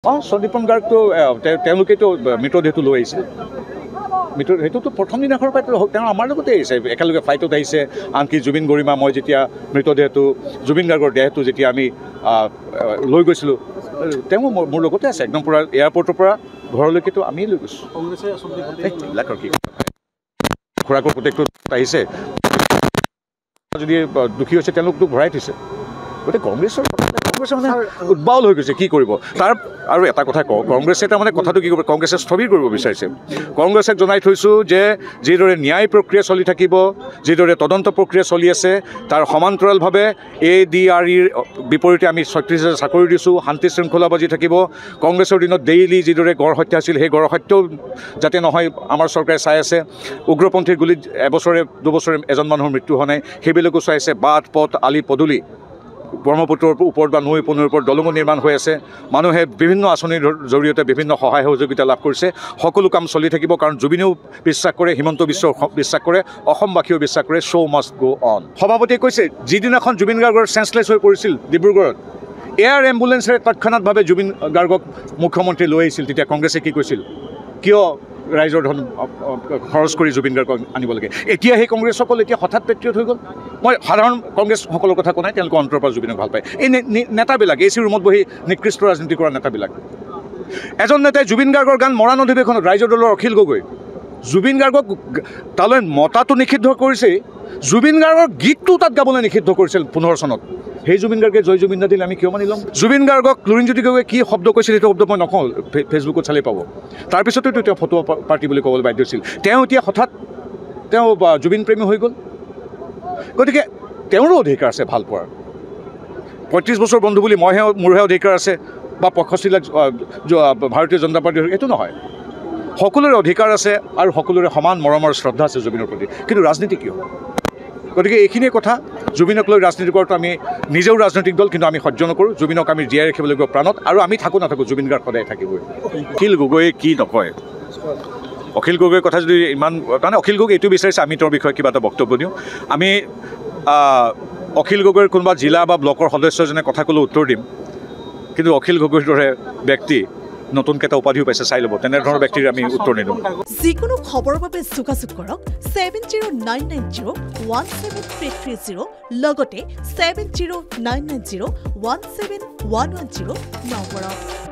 সন্দীপন গাৰ্গটো তেওঁলোকেতো মৃতদেহটো লৈ আহিছিল সেইটোতো প্ৰথম দিনাখনৰ পৰাই তেওঁ আমাৰ লগতে আহিছে একেলগে ফ্লাইটত আহিছে আনকি জুবিন গৰিমা মই যেতিয়া মৃতদেহটো জুবিন গাৰ্গৰ দেহটো যেতিয়া আমি লৈ গৈছিলোঁ তেওঁ মোৰ লগতে আছে একদম পূৰা এয়াৰপৰ্টৰ পৰা ঘৰলৈকেতো আমি লৈ গৈছোঁ এইবিলাকৰ কি খুৰাকৰ পুতেকটো আহিছে যদি দুখী হৈছে তেওঁলোকতো ভৰাই থৈছে গতিকে কংগ্ৰেছৰ মানে উদ্বাউল হৈ গৈছে কি কৰিব তাৰ আৰু এটা কথা কওঁ কংগ্ৰেছে তাৰমানে কথাটো কি কৰিব কংগ্ৰেছে স্থবিৰ কৰিব বিচাৰিছে কংগ্ৰেছক জনাই থৈছোঁ যে যিদৰে ন্যায় প্ৰক্ৰিয়া চলি থাকিব যিদৰে তদন্ত প্ৰক্ৰিয়া চলি আছে তাৰ সমান্তৰালভাৱে ADREৰ বিপৰীতে আমি ৩৬,০০০ চাকৰি দিছোঁ শান্তি শৃংখলা বাজি থাকিব কংগ্ৰেছৰ দিনত ডেইলি যিদৰে গড় হত্যা আছিল সেই গড় হত্যাও যাতে নহয় আমাৰ চৰকাৰে চাই আছে উগ্ৰপন্থীৰ গুলীত এবছৰে দুবছৰে এজন মানুহৰ মৃত্যু হোৱা নাই সেইবিলাকো চাই আছে বাট পথ আলি পদূলি ব্ৰহ্মপুত্ৰৰ ওপৰত বা নৈ উপনৈৰ ওপৰত দলঙো নিৰ্মাণ হৈ আছে মানুহে বিভিন্ন আঁচনিৰ জৰিয়তে বিভিন্ন সহায় সহযোগিতা লাভ কৰিছে সকলো কাম চলি থাকিব কাৰণ জুবিনেও বিশ্বাস কৰে হিমন্ত বিশ্ব বিশ্বাস কৰে অসমবাসীয়েও বিশ্বাস কৰে শ্ব' মাষ্ট গ' অন সভাপতিয়ে কৈছে যিদিনাখন জুবিন গাৰ্গৰ চেঞ্চলেছ হৈ পৰিছিল ডিব্ৰুগড়ত এয়াৰ এম্বুলেঞ্চেৰে তৎক্ষণাৎভাৱে জুবিন গাৰ্গক মুখ্যমন্ত্ৰী লৈ আহিছিল তেতিয়া কংগ্ৰেছে কি কৈছিল কিয় ৰাইজৰ ধন খৰচ কৰি জুবিন গাৰ্গক আনিব লাগে এতিয়া সেই কংগ্ৰেছসকল এতিয়া হঠাৎ পেট্ৰিয়ট হৈ গ'ল মই সাধাৰণ কংগ্ৰেছসকলৰ কথা কোৱা নাই তেওঁলোকে অন্তৰৰ পৰা জুবিনক ভাল পায় এই নেতাবিলাক AC ৰুমত বহি নিকৃষ্ট ৰাজনীতি কৰা নেতাবিলাক এজন নেতাই জুবিন গাৰ্গৰ গান মৰাণ অধিৱেশনত ৰাইজৰ দলৰ অখিল গগৈ জুবিন গাৰ্গক তালৈ মতাটো নিষিদ্ধ কৰিছে জুবিন গাৰ্গৰ গীতটো তাত গাবলৈ নিষিদ্ধ কৰিছিল 15 চনত সেই জুবিন গাৰ্গে জয় জুবিন দা দিলে আমি কিয় মানি ল'ম জুবিন গাৰ্গক লুৰিণজ্যোতি গগৈয়ে কি শব্দ কৈছিল সেইটো শব্দ মই নকওঁ ফেচবুকত চালেই পাব তাৰপিছতেতো তেওঁ ফটোৱা পাৰ্টি বুলি ক'বলৈ বাধ্য হৈছিল তেওঁ এতিয়া হঠাৎ তেওঁ জুবিন প্ৰেমী হৈ গ'ল গতিকে তেওঁৰো অধিকাৰ আছে ভাল পোৱাৰ ৩৫ বছৰ বন্ধু বুলি মোৰহে অধিকাৰ আছে বা ৬৫ লাখ ভাৰতীয় জনতা পাৰ্টীৰ এইটো নহয় সকলোৰে অধিকাৰ আছে আৰু সকলোৰে সমান মৰম আৰু শ্ৰদ্ধা আছে জুবিনৰ প্ৰতি কিন্তু ৰাজনীতি কিয় গতিকে এইখিনিয়ে কথা জুবিনক লৈ ৰাজনীতি কৰাটো আমি নিজেও ৰাজনৈতিক দল কিন্তু আমি সহ্য নকৰোঁ জুবিনক আমি জীয়াই ৰাখিব লাগিব প্ৰাণত আৰু আমি থাকোঁ নাথাকোঁ জুবিন গাৰ্গ সদায় থাকিবই অখিল গগৈয়ে কি নকয় অখিল গগৈৰ কথা যদি ইমান তাৰমানে অখিল গগৈ এইটো বিচাৰিছে আমি তেওঁৰ বিষয়ে কিবা এটা বক্তব্য দিওঁ আমি অখিল গগৈৰ কোনোবা জিলা বা ব্লকৰ সদস্যজনে কথা ক'লেও উত্তৰ দিম কিন্তু অখিল গগৈৰ দৰে ব্যক্তি নতুনকৈ এটা উপাধিও পাইছে চাই ল'ব তেনেধৰণৰ ব্যক্তিৰ আমি উত্তৰ নিদিওঁ যিকোনো খবৰৰ বাবে যোগাযোগ কৰক 7099017330 লগতে 7099017110 নম্বৰত